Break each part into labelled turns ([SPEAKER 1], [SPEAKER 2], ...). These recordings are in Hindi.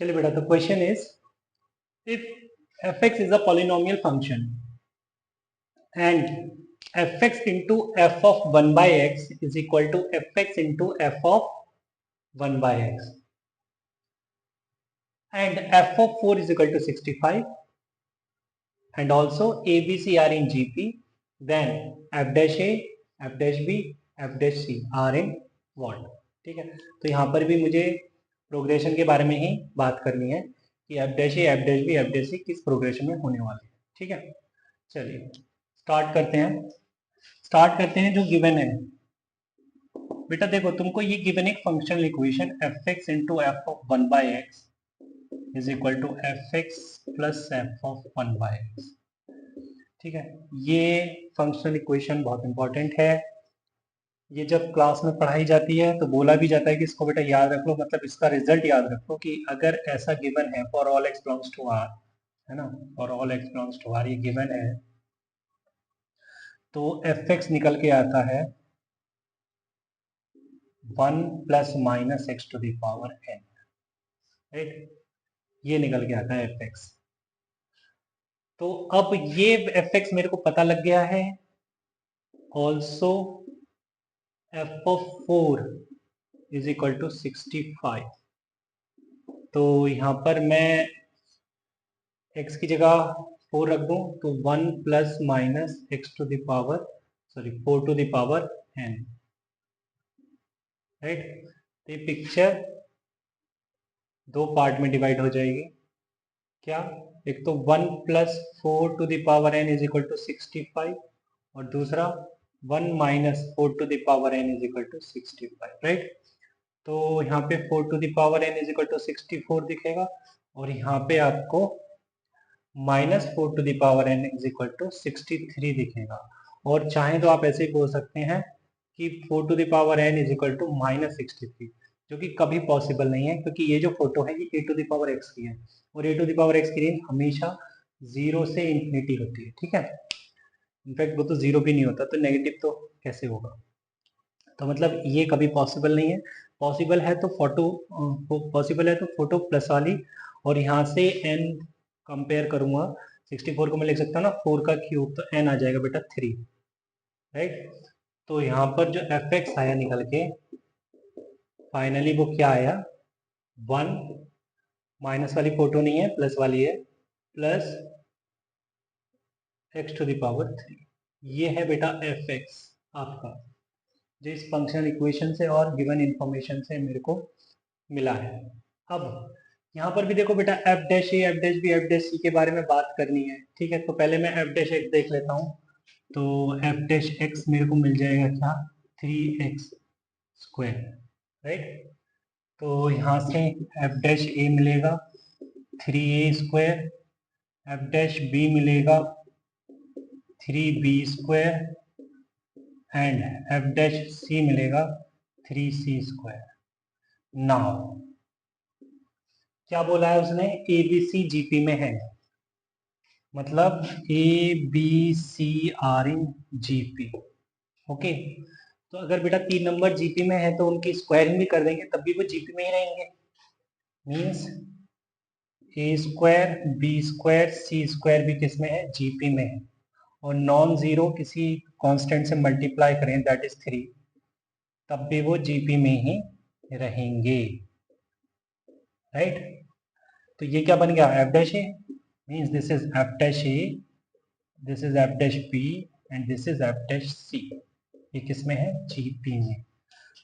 [SPEAKER 1] चलिए बेटा, तो question is if fx is a polynomial function and fx into f of 1 by x is equal to fx into f of 1 by x and f of 4 is equal to 65 and also a b c are in gp, then f dash a, f dash b, f dash c are in what. ठीक है, तो यहाँ पर भी मुझे प्रोग्रेशन के बारे में ही बात करनी है कि F dash A, F dash B, F dash C किस प्रोग्रेशन में होने वाले हैं. ठीक है, चलिए स्टार्ट करते हैं जो गिवन है. बेटा देखो, तुमको ये गिवन एक functional equation f x into f of 1 by x is equal to f x plus f of 1 by x. ठीक है, ये फंक्शनल इक्वेशन बहुत इंपॉर्टेंट है. ये जब क्लास में पढ़ाई जाती है तो बोला भी जाता है कि इसको बेटा याद रख लो, मतलब इसका रिजल्ट याद रखो कि अगर ऐसा गिवन है for all x belongs to R, है ना, for all x belongs to R ये गिवन है, तो एफ एक्स निकल के आता है 1 plus minus x to the power n. Right, ये निकल के आता है एफ एक्स. तो अब ये एफ एक्स मेरे को पता लग गया है. Also f of 4 is equal to 65. तो यहाँ पर मैं x की जगह 4 रख दूं तो 1 plus minus x to the power 4 to the power n. Right, तो ये पिक्चर दो पार्ट में डिवाइड हो जाएगी. क्या, एक तो 1 plus 4 to the power n is equal to 65 और दूसरा 1 minus 4 to the power n is equal to 65. Right, तो यहाँ पे 4 to the power n is equal to 64 दिखेगा और यहाँ पे आपको minus 4 to the power n is equal to 63 दिखेगा. और चाहें तो आप ऐसे ही बोल सकते हैं कि 4 to the power n is equal to minus 63, जो कि कभी पॉसिबल नहीं है क्योंकि ये जो फोटो है ये a to the power x की है और a to the power x की रेंज हमेशा 0 से इंफिनिटी होती है. ठीक है, इनफैक्ट वो तो 0 भी नहीं होता, तो नेगेटिव तो कैसे होगा. तो मतलब ये कभी पॉसिबल नहीं है. पॉसिबल है तो फोटो प्लस वाली, और यहाँ से n कंपेयर करूंगा 64 को मैं लिख सकता हूँ ना 4 का क्यूब, तो n आ जाएगा बेटा 3. राइट, तो यहाँ पर जो एफ एक्स आया निकल के फाइनली वो क्या आया, 1 माइनस वाली फोटो नहीं है प्लस वाली है, plus x to the power 3. ये है बेटा एफ एक्स आपका, जो इस फंक्शनल इक्वेशन से और गिवन इंफॉर्मेशन से मेरे को मिला है. अब यहाँ पर भी देखो बेटा F dash A, F dash B, F dash C के बारे में बात करनी है. ठीक है, तो पहले मैं एफ डैश एक्स देख लेता हूँ. तो एफ डैश एक्स मेरे को मिल जाएगा क्या, 3x स्क्वायर. राइट, तो यहाँ से एफ डैश ए मिलेगा 3a square, F dash B मिलेगा 3b square and F dash C मिलेगा 3c स्क्वायर. नाउ क्या बोला है उसने, ए बी सी जीपी में है, मतलब A B C R in GP. Okay, तो अगर बेटा 3 नंबर जीपी में है तो उनकी स्क्वायरिंग भी कर देंगे तब भी वो जीपी में ही रहेंगे. मीन्स ए स्क्वायर, बी स्क्वायर, सी स्क्वायर भी किस में है, जीपी में है. और नॉन जीरो किसी कांस्टेंट से मल्टीप्लाई करें दैट इज 3, तब भी वो जीपी में ही रहेंगे. राइट, तो ये क्या बन गया, F dash A, means this is F dash A, this is F dash B and this is F dash C. ये किस में है, जीपी में.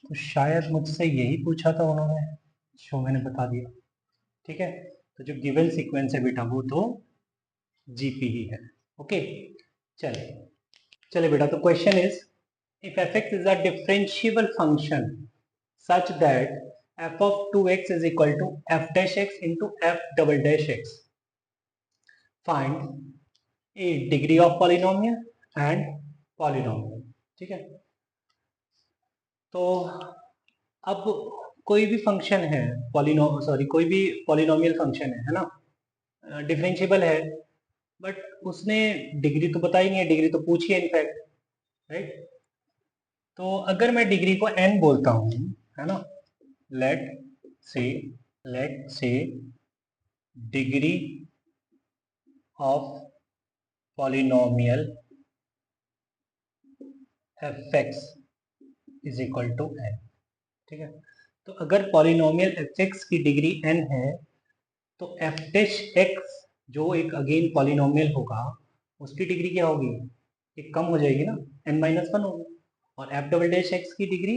[SPEAKER 1] तो शायद मुझसे यही पूछा था उन्होंने, जो मैंने बता दिया. ठीक है, तो जो गिवन सीक्वेंस है बेटा वो तो जीपी ही है. ओके, चले बेटा, तो question is if f(x) is a differentiable function such that f of 2x is equal to f dash x into f double dash x, find a degree of polynomial and polynomial. ठीक है, तो अब कोई भी फंक्शन है कोई भी पॉलिनोमियल फंक्शन है ना, डिफरेंशिएबल है, बट उसने डिग्री तो बताई नहीं है, डिग्री तो पूछी है इनफैक्ट. राइट, तो अगर मैं डिग्री को n बोलता हूँ, है ना, let say degree of polynomial f x is equal to n. ठीक है, तो अगर पॉलिनोमियल एफ एक्स की डिग्री एन है तो एफ डैश एक्स जो एक अगेन पॉलिनोमियल होगा उसकी डिग्री क्या होगी, एक कम हो जाएगी ना, एन माइनस वन होगी, और एफ डबल डैश एक्स की डिग्री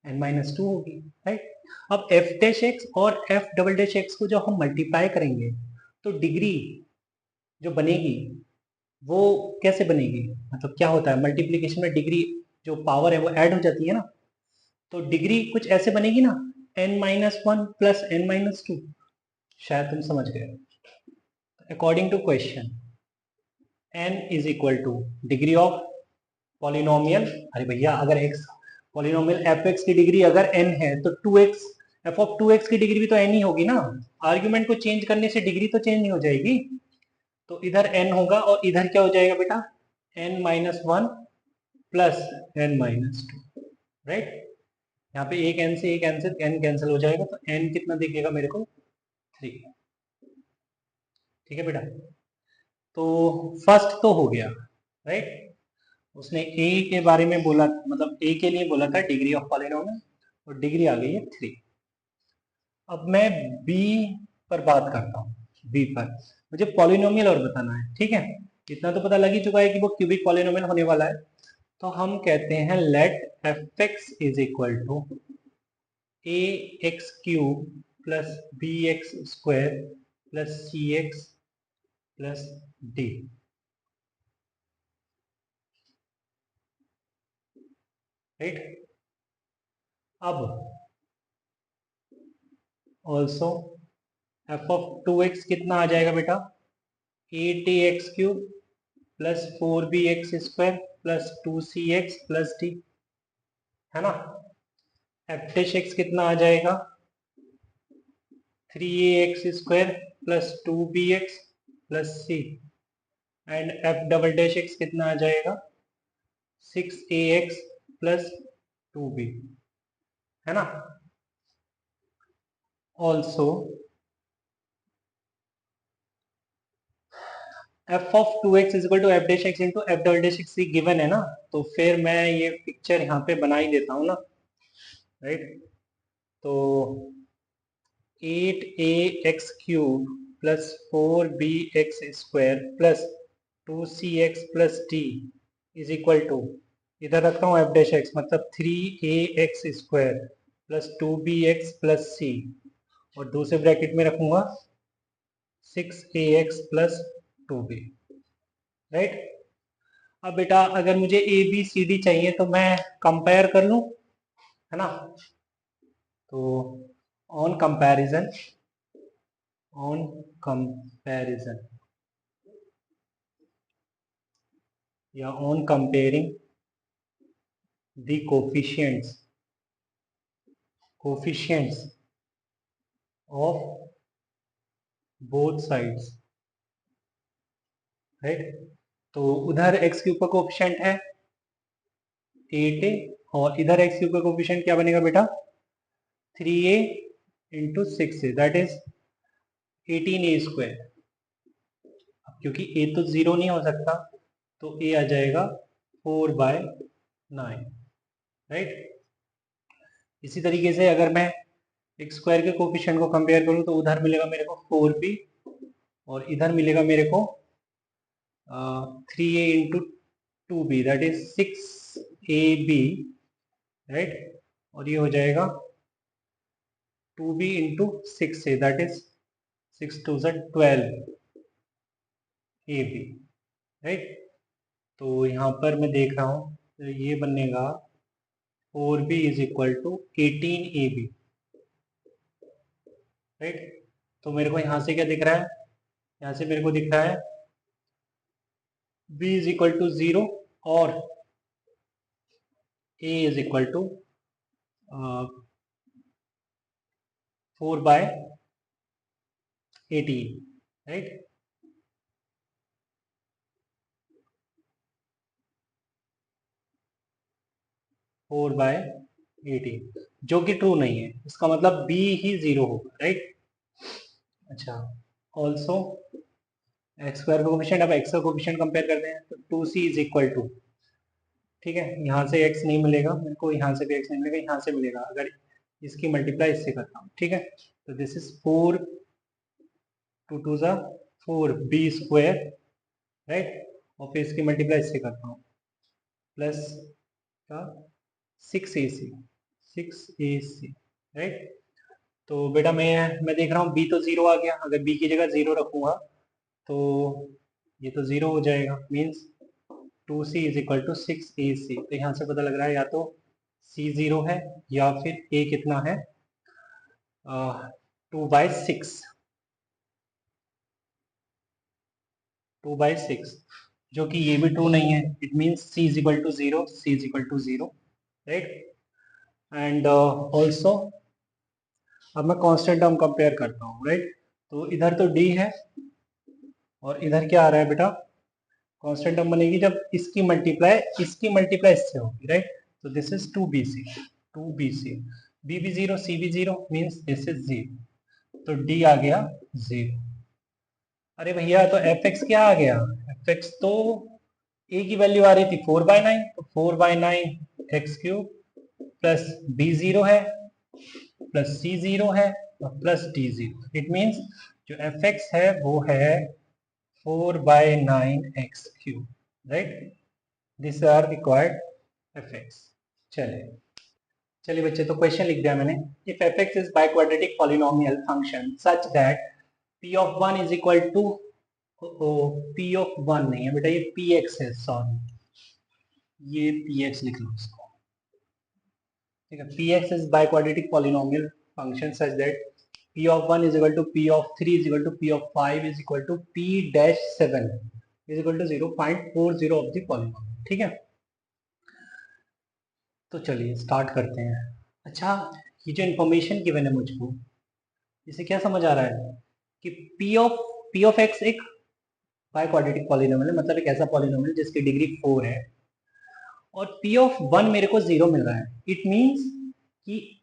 [SPEAKER 1] एन माइनस टू होगी, राइट। अब एफ डैश एक्स और एफ डबल डैश एक्स को जब हम मल्टीप्लाई करेंगे तो डिग्री जो बनेगी वो कैसे बनेगी, मतलब क्या होता है मल्टीप्लीकेशन में डिग्री जो पावर है वो ऐड हो जाती है ना, तो डिग्री कुछ ऐसे बनेगी ना, n minus one plus n minus two. शायद तुम समझ गए। According to question n is equal to degree of polynomial, अरे भैया अगर x पॉलिनोमियल एफ एक्स की डिग्री अगर n है तो 2x एफ ऑफ 2x की डिग्री भी तो n ही होगी ना, आर्ग्यूमेंट को चेंज करने से डिग्री तो चेंज नहीं हो जाएगी, तो इधर n होगा और इधर क्या हो जाएगा बेटा, n minus one plus n minus two, right. यहाँ पे एक n से एक n से n कैंसिल हो जाएगा तो n कितना दिखेगा मेरे को, 3। ठीक है बेटा, तो फर्स्ट तो हो गया, राइट। उसने ए के बारे में बोला, मतलब ए के लिए बोला था डिग्री ऑफ पॉलिनोमियल, और डिग्री आ गई है 3। अब मैं बी पर बात करता हूँ। बी पर मुझे पॉलिनोमियल और बताना है, ठीक है। इतना तो पता लग ही चुका है कि वो क्यूबिक पॉलिनोमियल होने वाला है, तो हम कहते हैं let f x is equal to a x cube plus b x square plus c x plus d, right. अब ऑल्सो एफ ऑफ 2x कितना आ जाएगा बेटा, 8ax cube plus 4bx square plus 2cx plus d, है ना। एफ डैश एक्स कितना आ जाएगा, 3ax square plus 2bx plus c, and f double dash x कितना आ जाएगा, 6ax प्लस 2b, है ना। Also f of 2x is equal to f dash x into f double dash x given है ना, तो फिर मैं ये पिक्चर यहाँ पे बना ही देता हूँ ना, राइट। तो 8ax cube plus 4bx square plus 2cx plus d is equal to, इधर रखता हूँ एफ डैश एक्स, मतलब 3ax square plus 2bx plus सी, और दूसरे ब्रैकेट में रखूंगा 6ax प्लस 2b, राइट। अब बेटा अगर मुझे ए बी सी डी चाहिए तो मैं कंपेयर कर लूं, है ना। तो ऑन कंपैरिजन, ऑन कंपैरिजन या on comparing the coefficients of both sides, right. तो उधर एक्स क्यूब का कोफिशिएंट है 8a, और इधर एक्स क्यूब का कोफिशिएंट क्या बनेगा बेटा, 3a into 6a, that is 18a square. अब क्योंकि a तो जीरो नहीं हो सकता तो a आ जाएगा 4/9, राइट। इसी तरीके से अगर मैं एक स्क्वायर के कोफिशिएंट को कंपेयर करूं तो उधर मिलेगा मेरे को 4b, और इधर मिलेगा मेरे को 3a into 2b, that is 6ab, right. और ये हो जाएगा 2b into 6a, that is 6 to 12ab, right. तो यहाँ पर मैं देख रहा हूँ तो ये बनेगा 4b is equal to 18ab, right. तो मेरे को यहाँ से क्या दिख रहा है, यहाँ से मेरे को दिख रहा है b इज इक्वल टू 0 और a is equal to 4/18, right. 4/18 जो कि ट्रू नहीं है, इसका मतलब b ही 0 होगा, राइट। अच्छा, ऑल्सो एक्स स्क्वायर कोफिशिएंट, अब एक्स का कोफिशिएंट कंपेयर करते हैं तो 2c इज इक्वल टू, ठीक है, यहाँ से x नहीं मिलेगा मेरे को, यहाँ से भी x नहीं मिलेगा, यहाँ से मिलेगा अगर इसकी मल्टीप्लाई इससे करता हूँ, ठीक है, तो दिस इज 4 टू टू ज़ा 4 बी स्क्वायर, राइट, और फिर इसकी मल्टीप्लाई इससे करता हूँ प्लस का 6ac, 6ac, राइट। तो बेटा मैं देख रहा हूँ b तो 0 आ गया, अगर b की जगह 0 रखूँगा तो ये तो 0 हो जाएगा, means 2c is equal to 6ac। तो यहाँ से पता लग रहा है या तो c 0 है या फिर a कितना है 2/6, 2/6, जो कि ये भी ट्रू नहीं है, it means c is equal to 0, c is equal to 0, right. And also अब मैं कांस्टेंट टर्म कंपेयर करता हूँ, राइट, तो इधर तो d है और इधर क्या आ रहा है बेटा, कांस्टेंट टर्म बनेगी जब इसकी मल्टीप्लाई इससे होगी, राइट, तो this is 2bc, 2bc, b भी 0 c भी 0 मीन्स दिस इज 0, तो d आ गया 0। अरे भैया तो fx क्या आ गया, fx तो a की वैल्यू आ रही थी 4/9, तो 4/9 एक्स क्यूब प्लस b 0 है प्लस c 0 है और प्लस d 0, इट मीन्स जो fx है वो है 4/9 x cube, right, this are required fx। चलिए बच्चे, तो क्वेश्चन लिख दिया मैंने, if fx is by quadratic polynomial function such that p of 1 is equal to, p of 1 नहीं है बेटा, ये px है, सॉरी, ये px लिख लो इसको, ठीक है, px is by quadratic polynomial function such that p of 1 is equal to p of 3 is equal to p of 5 is equal to p dash 7 is equal to 0.40 of the polynomial, ठीक है। तो चलिए स्टार्ट करते हैं। अच्छा, ये जो इन्फॉर्मेशन गिवन है मुझको, इसे क्या समझ आ रहा है कि p of x एक बाय क्वाड्रेटिक पॉलिनोमियल है, मतलब एक ऐसा पॉलिनोमियल जिसकी डिग्री 4 है, और p of 1 मेरे को 0 मिल रहा है, इट मीन्स कि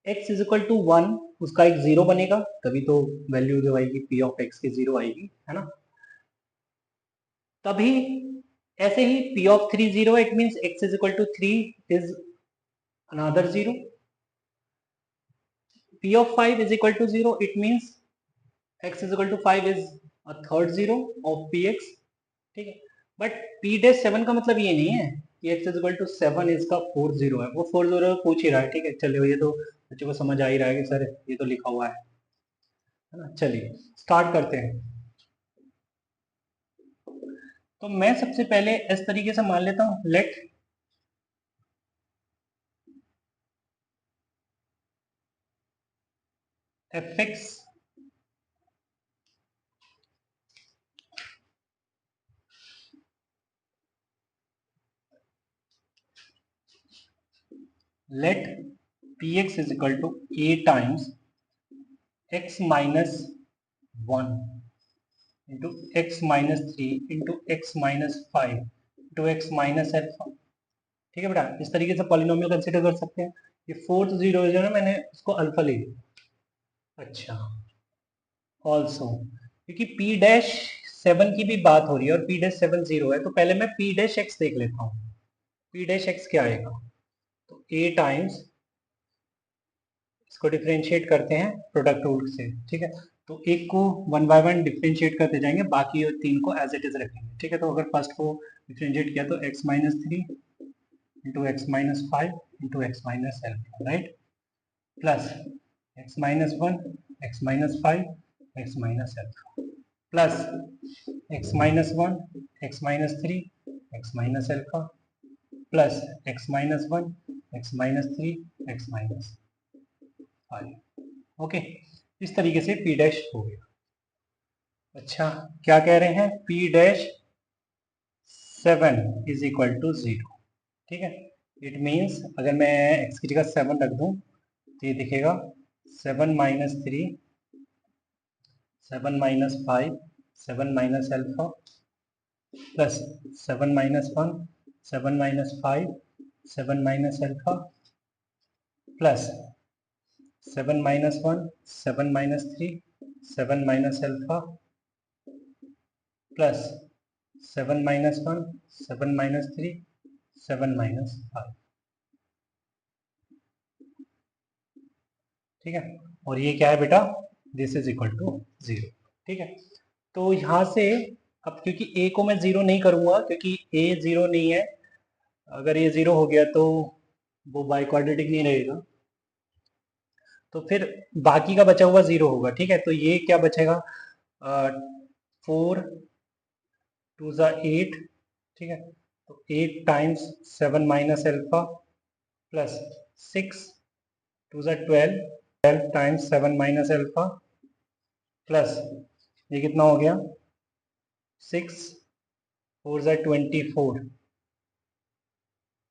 [SPEAKER 1] x इज इक्वल टू 1 उसका एक 0 बनेगा, तभी तो वैल्यू जो आएगी p ऑफ x की 0 आएगी, है ना। तभी ऐसे ही p ऑफ 3 0, it means x is equal to 3 is another 0, p of 5 is equal to 0, it means x is equal to 5 is a third 0 of px, ठीक है। बट p dash 7 का मतलब ये नहीं है कि x is equal to 7 इसका 4 0 है, वो 4 0 पूछ ही रहा है, ठीक है। चलिए, ये तो बच्चों को समझ आ ही रहा है कि सर ये तो लिखा हुआ है ना। चलिए स्टार्ट करते हैं। तो मैं सबसे पहले इस तरीके से मान लेता हूं, late fx let px is equal to a times x minus 1 into x minus 3 into x minus 5 into x minus alpha, ठीक है बेटा। इस तरीके से पॉलिनोमियल कंसीडर कर सकते हैं। ये फोर्थ जीरो जो है ना, मैंने उसको अल्फा ले लिया। अच्छा, ऑल्सो क्योंकि p डैश 7 की भी बात हो रही है और p डैश 7 0 है, तो पहले मैं p डैश x देख लेता हूँ। p डैश x क्या आएगा, तो a टाइम्स, इसको डिफरेंशिएट करते हैं प्रोडक्ट रूल से, ठीक है। तो एक को 1 बाय 1 डिफरेंशिएट करते जाएंगे, बाकी तीन को एज इट इज रखेंगे, ठीक है। तो अगर फर्स्ट को डिफरेंशिएट किया तो x minus 3 into x minus 5 into x minus alpha, right, plus x minus 1 x minus 5 x minus alpha, plus x minus 1 x minus 3 x minus alpha, plus x minus 1 x minus 3 x minus 5, okay. इस तरीके से p डैश हो गया। अच्छा, क्या कह रहे हैं, p dash 7 is equal to 0, ठीक है। इट मीन्स अगर मैं x की जगह 7 रख दूं तो ये दिखेगा 7 minus 3 7 minus 5 7 minus alpha, plus 7 minus 1 7 minus 5 7 minus alpha, plus 7 minus 1 7 minus 3 7 minus alpha plus 7 minus 1, 7 minus 3, 7 minus 5। ठीक है, और ये क्या है बेटा, दिस इज इक्वल टू 0। ठीक है, तो यहाँ से अब क्योंकि a को मैं 0 नहीं करूंगा क्योंकि a 0 नहीं है, अगर ये 0 हो गया तो वो बाई क्वाड्रेटिक नहीं रहेगा, तो फिर बाकी का बचा हुआ 0 होगा। ठीक है, तो ये क्या बचेगा, 4 2 ज़ा 8। ठीक है, तो 8 टाइम्स 7 माइनस अल्फा प्लस 6 2 ज़ा 12, 12 टाइम्स 7 माइनस अल्फा प्लस ये कितना हो गया, 6 4 ज़ा 24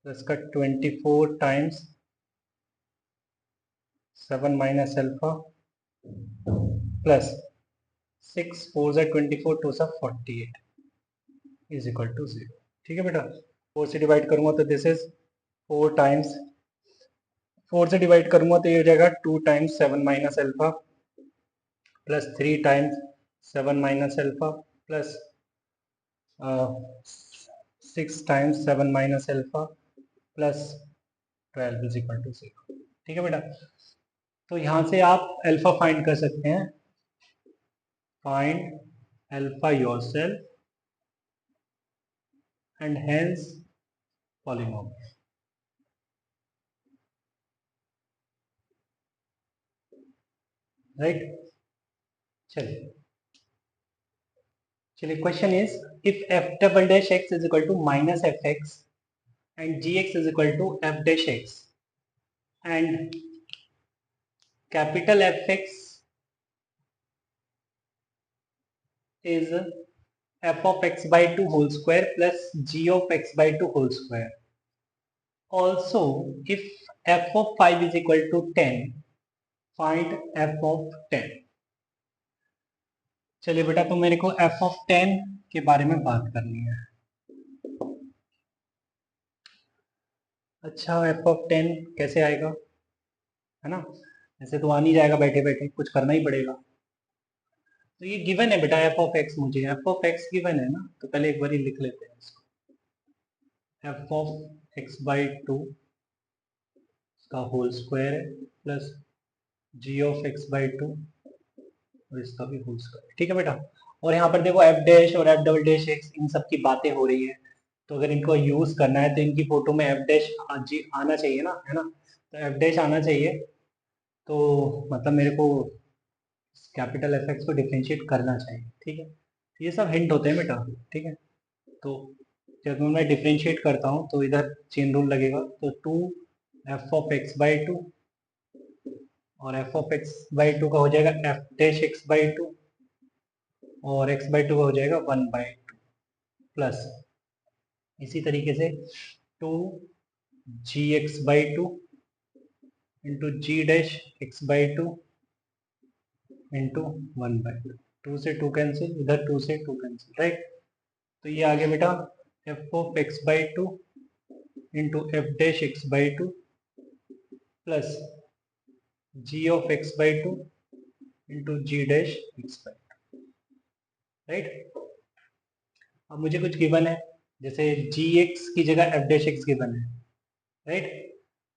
[SPEAKER 1] प्लस का 24 टाइम्स 7 माइनस अल्फा प्लस 6 4 ज़ा 24 2 ज़ा 48 इज इक्वल टू 0। ठीक है बेटा, 4 से डिवाइड करूंगा तो दिस इज 4 टाइम्स, 4 से डिवाइड करूंगा तो ये हो जाएगा 2 times 7 minus alpha plus 3 times 7 minus alpha plus 6 times 7 minus alpha plus 12 is equal to 0। ठीक है बेटा, तो यहाँ से आप अल्फा फाइंड कर सकते हैं, find alpha yourself and hence polynomial. Right, चलिए चलिए, question is if f double dash x is equal to minus f x and gx is equal to f dash x and capital Fx is f of x by 2 whole square plus g of x by 2 whole square. Also, if f of 5 is equal to 10, find f of 10. चलिए बेटा, तो मेरे को f of 10 के बारे में बात करनी है। अच्छा, f of 10 कैसे आएगा, है ना, ऐसे तो आ नहीं जाएगा, बैठे बैठे कुछ करना ही पड़ेगा। तो ये गिवन है बेटा f of x, मुझे f of x गिवन है ना, तो पहले एक बार लिख लेते हैं इसको, f of x by 2 का होल स्क्वायर है plus g of x by 2 और इसका भी होल स्क्वायर। ठीक है बेटा, और यहाँ पर देखो f डैश और f डबल डैश x इन सब की बातें हो रही है, तो अगर इनको यूज करना है तो इनकी फोटो में f डैश आना चाहिए ना, है ना, तो f डैश आना चाहिए, तो मतलब मेरे को कैपिटल एफ एक्स को डिफ्रेंशिएट करना चाहिए। ठीक है, ये सब हिंट होते हैं बेटा। ठीक है, तो जब मैं डिफ्रेंशिएट करता हूँ तो इधर चेन रूल लगेगा, तो 2 एफ ऑफ एक्स बाई 2 और एफ ऑफ एक्स बाई 2 का हो जाएगा एफ डैश एक्स बाई 2 और एक्स बाई 2 का हो जाएगा 1 बाई 2 प्लस इसी तरीके से 2 G X by 2 into ji dash x by 2 into 1 by 2, 2 से 2 कैंसिल, इधर 2 से 2 कैंसिल, राइट। तो ये आ गया बेटा f of x by 2 into F dash x by 2 plus g of x by 2 into ji dash x by 2, right. अब मुझे कुछ गिवन है, जैसे जी एक्स की जगह एफ डैश एक्स गिवन है, राइट,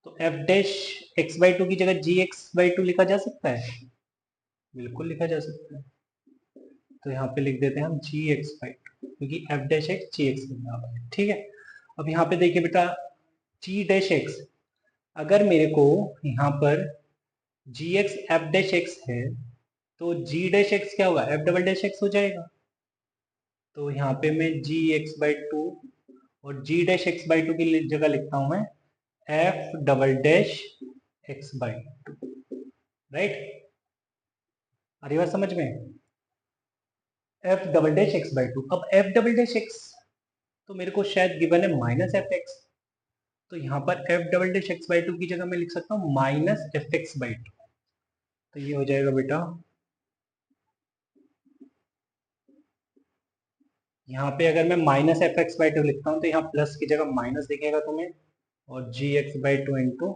[SPEAKER 1] तो एफ डैश एक्स बाई 2 की जगह जी एक्स बाई 2 लिखा जा सकता है, बिल्कुल लिखा जा सकता है। तो यहाँ पे लिख देते हैं हम जी एक्स बाई 2 क्योंकि एफ डैश एक्स जी एक्स के बराबर है। ठीक है, अब यहाँ पे देखिए बेटा जी डैश एक्स, अगर मेरे को यहाँ पर जी एक्स एफ डैश एक्स है तो जी डैश एक्स क्या होगा, एफ डबल डैश एक्स हो जाएगा। तो यहाँ पे मैं जी एक्स बाई 2 और जी डैश एक्स बाई 2 की जगह लिखता हूँ मैं F double dash x by 2, right. आ रही बात समझ में, F double dash x by 2। अब एफ डबल डैश एक्स तो मेरे को शायद गिवन है माइनस एफ एक्स, तो यहाँ पर F double dash x by 2 की जगह मैं लिख सकता हूँ माइनस एफ एक्स बाई 2, तो ये हो जाएगा बेटा, यहाँ पे अगर मैं माइनस एफ एक्स बाई 2 लिखता हूँ तो यहाँ प्लस की जगह माइनस दिखेगा तुम्हें, और G X by 2 into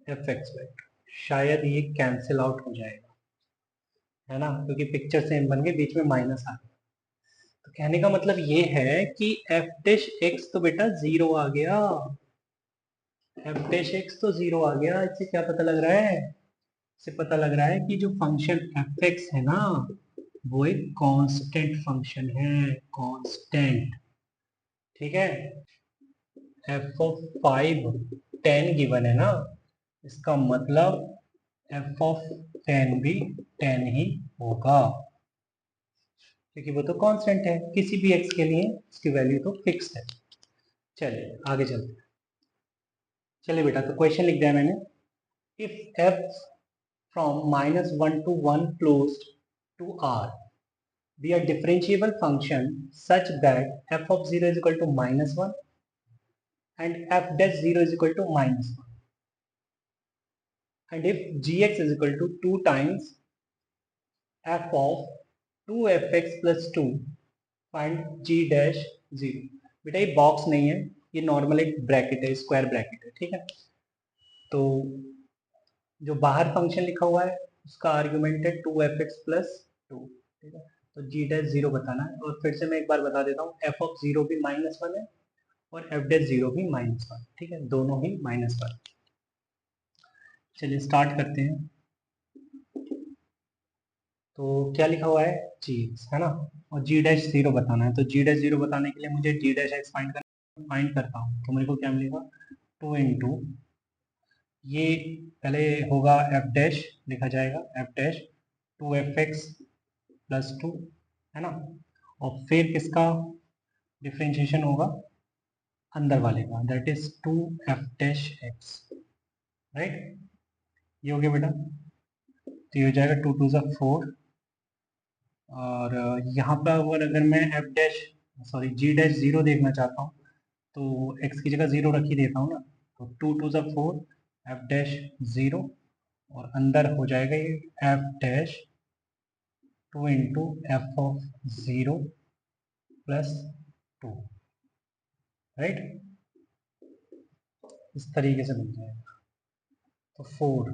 [SPEAKER 1] F X by 2, शायद ये कैंसिल आउट हो जाएगा। है ना, क्योंकि पिक्चर सेम बन गए, बीच में माइनस आ गया। तो कहने का मतलब ये है कि एफ डैश एक्स तो बेटा जीरो आ गया, एफ डैश एक्स तो जीरो आ गया। इससे क्या पता लग रहा है, इससे पता लग रहा है कि जो फंक्शन एफ एक्स है ना, वो एक कांस्टेंट फंक्शन है, कांस्टेंट। ठीक है, एफ ऑफ 5 10 गिवन है ना, इसका मतलब एफ ऑफ 10 भी 10 ही होगा, क्योंकि वो तो कांस्टेंट है, किसी भी एक्स के लिए इसकी वैल्यू तो फिक्स है। चलिए आगे चलते हैं। चलिए बेटा, तो क्वेश्चन लिख दिया मैंने। If F from -1 to 1 closed to R be a differentiable function such that f of 0 is equal to -1 and f dash 0 is equal to -1, and if gx is equal to 2 times f of 2fx plus 2, find g dash 0। बेटा ये बॉक्स नहीं है, ये नॉर्मल एक ब्रैकेट है, स्क्वायर ब्रैकेट है। ठीक है, तो जो बाहर फंक्शन लिखा हुआ है उसका आर्ग्यूमेंट है 2fx प्लस 2। ठीक है, तो g डैश 0 बताना है। और फिर से मैं एक बार बता देता हूँ, f ऑफ 0 भी -1 है और f डैश 0 भी -1। ठीक है, दोनों ही -1। चलिए स्टार्ट करते हैं। तो क्या लिखा हुआ है, जी है ना, और जी डैश 0 बताना है। तो जी डैश 0 बताने के लिए मुझे जी डैश एक्स फाइंड करता हूँ, तो मेरे को क्या मिलेगा, 2 इंटू ये पहले होगा एफ डैश, लिखा जाएगा एफ डैश 2fx प्लस 2, है ना, और फिर किसका डिफ्रेंशिएशन होगा, अंदर वाले का, that is 2f dash x. Right, ये हो गया बेटा। तो ये हो जाएगा 2 2 4, और यहाँ पर अगर मैं एफ डैश सॉरी जी डैश 0 देखना चाहता हूँ, तो x की जगह 0 रख ही देता हूँ ना। तो 2 2 4, एफ डैश 0, और अंदर हो जाएगा ये F dash 2 into f of 0 plus 2। Right, इस तरीके से बन जाएगा। तो 4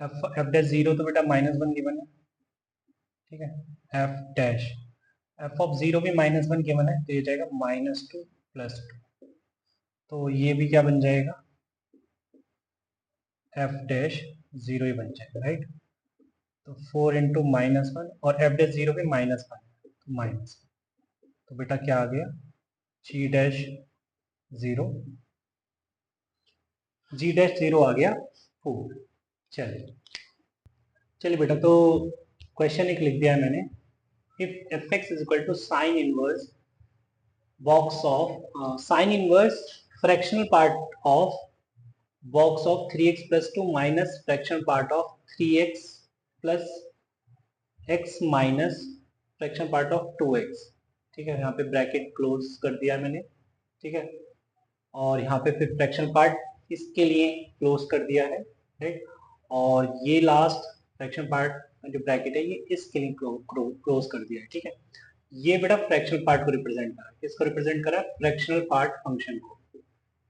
[SPEAKER 1] एफ डैश 0 तो बेटा -1 गिवन है। ठीक है, एफ डैश एफ ऑफ 0 भी -1 गिवन है, तो ये जाएगा -2 प्लस 2। तो ये भी क्या बन जाएगा, एफ डैश 0 ही बन जाएगा। राइट, तो 4 इंटू -1, और एफ डैश 0 भी -1 है, तो माइनस। तो बेटा क्या आ गया, जी डैश 0, जी डैश 0 आ गया 4। चलिए चलिए बेटा, तो क्वेश्चन एक लिख दिया है मैंने। If f x is equal to sine inverse box of sine inverse fractional part of box of 3x plus 2 minus fractional part of 3x plus x minus fractional part of 2x। ठीक है, यहाँ पे ब्रैकेट क्लोज कर दिया मैंने। ठीक है, और यहाँ पे फिर फ्रैक्शनल पार्ट इसके लिए क्लोज कर दिया है। राइट, और ये लास्ट फ्रैक्शनल पार्ट जो ब्रैकेट है ये इसके लिए क्लोज कर दिया है। ठीक है, ये बेटा फ्रैक्शनल पार्ट को रिप्रेजेंट करा है, किसको रिप्रेजेंट करा है, फ्रैक्शनल पार्ट फंक्शन को।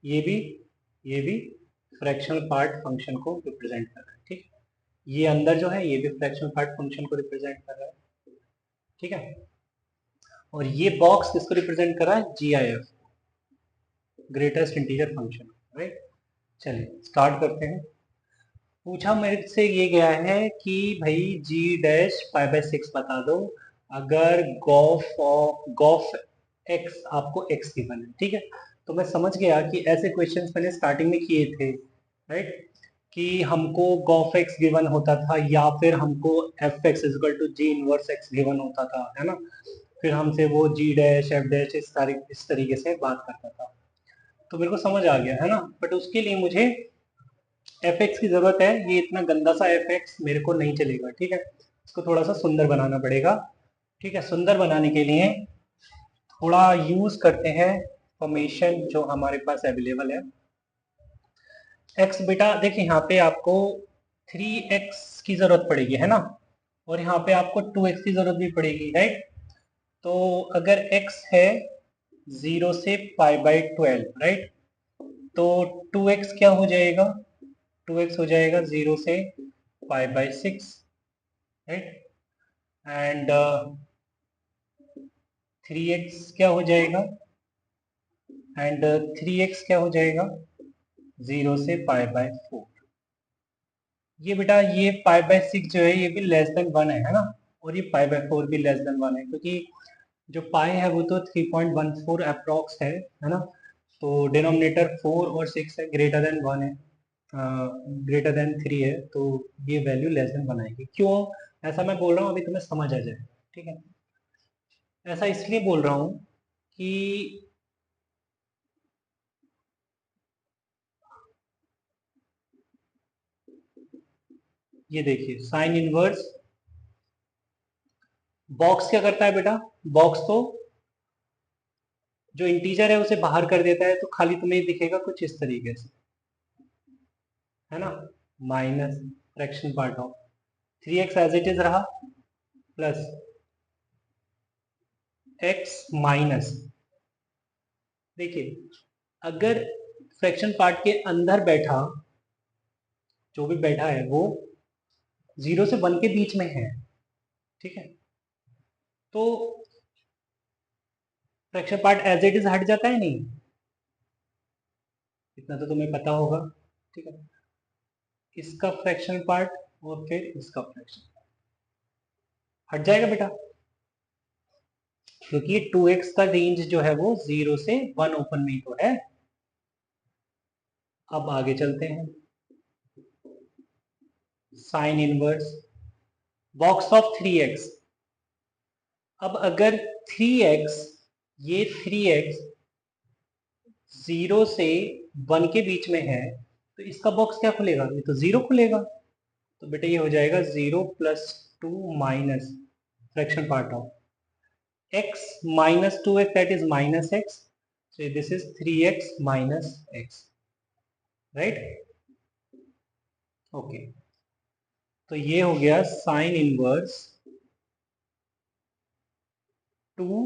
[SPEAKER 1] ये भी फ्रैक्शनल पार्ट फंक्शन को रिप्रेजेंट कर रहा है। ठीक है, ये अंदर जो है ये भी फ्रैक्शनल पार्ट फंक्शन को रिप्रेजेंट कर रहा है। ठीक है, और ये बॉक्स किसको रिप्रेजेंट कर रहा है, G I F, greatest integer function. Right, चलिए स्टार्ट करते हैं। पूछा मेरे से ये गया है कि भाई जी डैश 5/6 बता दो अगर गॉफ एक्स आपको एक्स गिवन है। ठीक है, तो मैं समझ गया कि ऐसे क्वेश्चंस मैंने स्टार्टिंग में किए थे। राइट, कि हमको गॉफ एक्स गिवन होता था, या फिर हमको f x equal to g inverse x given होता था, है ना, फिर हमसे वो जी डैश एफ डैश इस तरीके से बात करता था। तो मेरे को समझ आ गया है ना, बट उसके लिए मुझे एफ एक्स की जरूरत है। ये इतना गंदा सा एफ एक्स मेरे को नहीं चलेगा। ठीक है, इसको थोड़ा सा सुंदर बनाना पड़ेगा। ठीक है, सुंदर बनाने के लिए थोड़ा यूज करते हैं फॉर्मेशन जो हमारे पास अवेलेबल है। एक्स बेटा देखिए, यहाँ पे आपको 3x की जरूरत पड़ेगी, है ना, और यहाँ पे आपको 2x की जरूरत भी पड़ेगी। राइट, तो अगर x है 0 से π/12, राइट, तो 2x क्या हो जाएगा, 2x हो जाएगा 0 से π/6। राइट, एंड 3x क्या हो जाएगा, एंड 3x क्या हो जाएगा, 0 से पाई बाय 4। ये बेटा ये पाई बाय 6 जो है ये भी लेस देन 1 है ना, और ये पाई बाय 4 भी लेस देन 1 है, क्योंकि जो पाई है वो तो 3.14 अप्रोक्स है ना। तो डिनोमिनेटर 4 और 6 है, ग्रेटर देन 1 है, ग्रेटर देन 3 है, तो ये वैल्यू लेस देन 1 आएगी। क्यों ऐसा मैं बोल रहा हूँ अभी तुम्हें समझ आ जाएगा, ठीक है। ऐसा इसलिए बोल रहा हूँ कि ये देखिए साइन इनवर्स बॉक्स क्या करता है बेटा, बॉक्स तो जो इंटीजर है उसे बाहर कर देता है, तो खाली तुम्हें दिखेगा कुछ इस तरीके से, है ना, minus fraction part of 3x as it is रहा, प्लस x माइनस, देखिए अगर फ्रैक्शन पार्ट के अंदर बैठा जो भी बैठा है वो 0 से 1 के बीच में है, ठीक है, तो fraction part as it is हट जाता है नहीं, इतना तो तुम्हें पता होगा, ठीक है। इसका फ्रैक्शन पार्ट और फिर इसका फ्रैक्शन हट जाएगा बेटा, क्योंकि 2x का रेंज जो है वो 0 से 1 ओपन में ही तो है। अब आगे चलते हैं, sign inverse box of 3x। अब अगर 3x, ये 3x 0 से 1 के बीच में है, तो इसका बॉक्स क्या खुलेगा, ये तो 0 खुलेगा, तो बेटा ये हो जाएगा 0 plus 2 minus fraction part of x minus 2x, that is minus x, so this is 3x minus x, right, okay. तो ये हो गया साइन इनवर्स 2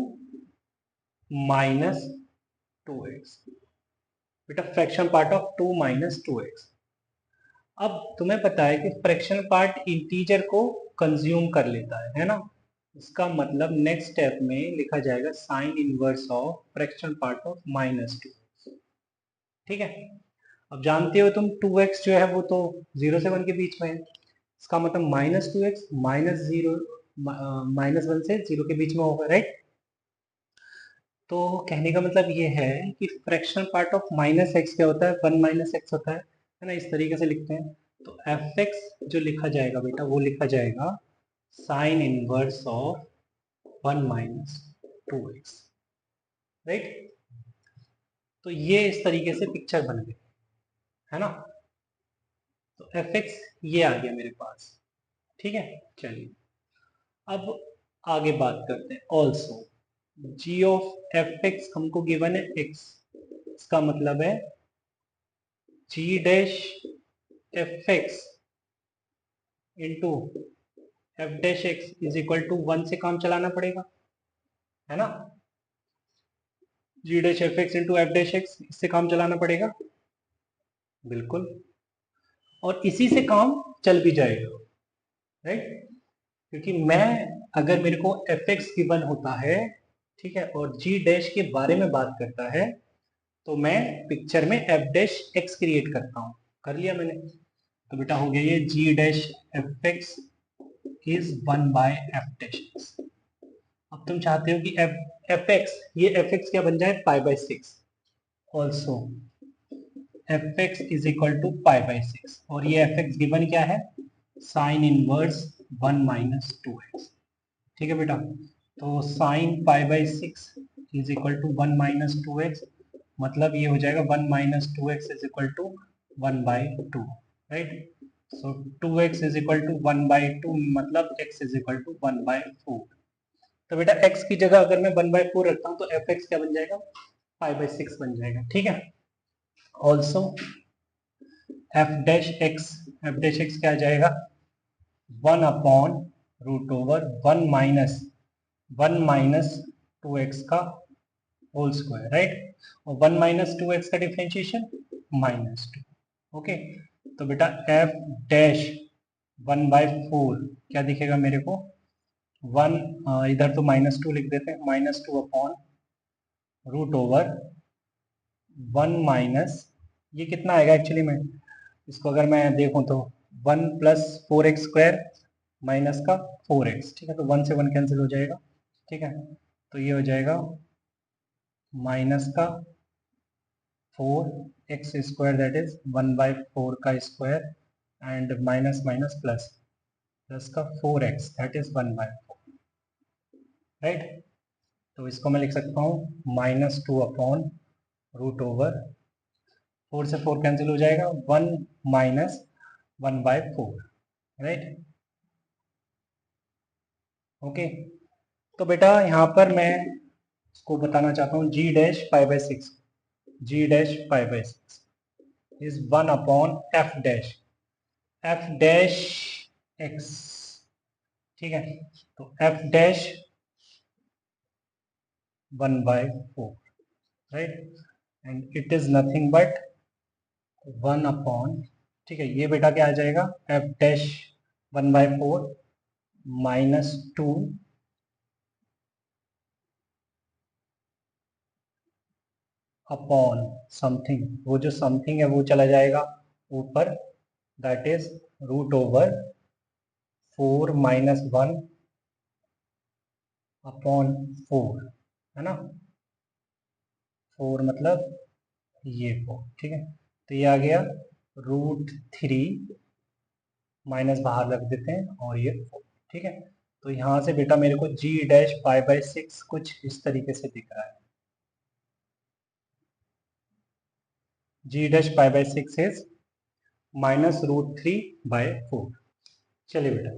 [SPEAKER 1] माइनस 2x, बेटा fraction part of 2 minus 2x। अब तुम्हें पता है कि फ्रैक्शन पार्ट इंटीजर को कंज्यूम कर लेता है ना, इसका मतलब नेक्स्ट स्टेप में लिखा जाएगा sine inverse of fraction part of minus 2, ठीक है। अब जानते हो तुम 2x जो है वो तो 0 से 1 के बीच में है, इसका मतलब माइनस 2x माइनस 0, माइनस 1 से 0 के बीच में होगा, राइट। तो कहने का मतलब ये है कि fraction part of minus x क्या होता है, 1 माइनस एक्स होता है ना, इस तरीके से लिखते हैं। तो एफ एक्स जो लिखा जाएगा बेटा वो लिखा जाएगा sine inverse of 1 minus 2x, right. तो ये इस तरीके से पिक्चर बन गई, है ना। तो एफ एक्स ये आ गया मेरे पास, ठीक है। चलिए अब आगे बात करते हैं, also G of F X हमको गिवन है x, इसका मतलब है G dash F x into F dash X is equal to 1 से काम चलाना पड़ेगा, है ना। G dash F x into F dash X, इससे काम चलाना पड़ेगा, बिल्कुल, और इसी से काम चल भी जाएगा, राइट। क्योंकि मैं अगर मेरे को एफ एक्स गिवन होता है, ठीक है, और जी डैश के बारे में बात करता है, तो मैं पिक्चर में एफ डैश एक्स क्रिएट करता हूँ, कर लिया मैंने। तो बेटा हो गया ये G dash F x is 1 by F dash X. अब तुम चाहते हो कि एफ एक्स, ये एफ एक्स क्या बन जाए, pi by 6, also F x is equal to pi by 6, और ये एफ एक्स गिवन क्या है, साइन इनवर्स 1 माइनस 2x, ठीक है बेटा। तो sine pi by 6 is equal to 1 minus 2x, मतलब ये हो जाएगा 1 minus 2x is equal to 1 by 2, right. So 2x is equal to 1 by 2, मतलब x is equal to 1 by 4। तो बेटा x की जगह अगर मैं 1 बाई 4 रखता हूँ तो एफ एक्स क्या बन जाएगा, 5 बाई 6 बन जाएगा, ठीक है। ऑल्सो एफ डैश एक्स क्या आ जाएगा, 1 upon root over 1 minus 2x का होल स्क्वायर, राइट। और 1 माइनस 2x का डिफरेंशिएशन -2, ओके। तो बेटा एफ डैश 1 बाई 4 क्या दिखेगा मेरे को, 1 इधर तो -2 लिख देते हैं, -2 अपॉन रूट ओवर 1 माइनस, ये कितना आएगा एक्चुअली में, इसको अगर मैं देखूं तो 1 प्लस 4x² माइनस का 4x, ठीक है, तो 1 से 1 कैंसिल हो जाएगा, ठीक है, तो ये हो जाएगा माइनस का 4x² दैट इज 1/4 का square and minus minus plus, plus का 4x दैट इज 1/4, राइट। तो इसको मैं लिख सकता हूँ -2 अपॉन रूट ओवर 4 से 4 कैंसिल हो जाएगा, 1 माइनस 1/4, राइट। ओके, तो बेटा यहाँ पर मैं इसको बताना चाहता हूँ g'π/6, g'π/6 is 1 upon f dash x, ठीक है, तो f dash 1/4, right, and it is nothing but 1 upon, ठीक है, ये बेटा क्या आ जाएगा, f डैश 1/4 -2 अपॉन समथिंग, वो जो समथिंग है वो चला जाएगा ऊपर, that is root over 4 minus 1 upon 4, है ना, 4 मतलब ये 4, ठीक है, तो ये आ गया √3 माइनस बाहर रख देते हैं और ये 4, ठीक है, तो यहाँ से बेटा मेरे को g'π/6 कुछ इस तरीके से दिख रहा है, g'π/6 इज -√3/4, चलिए बेटा।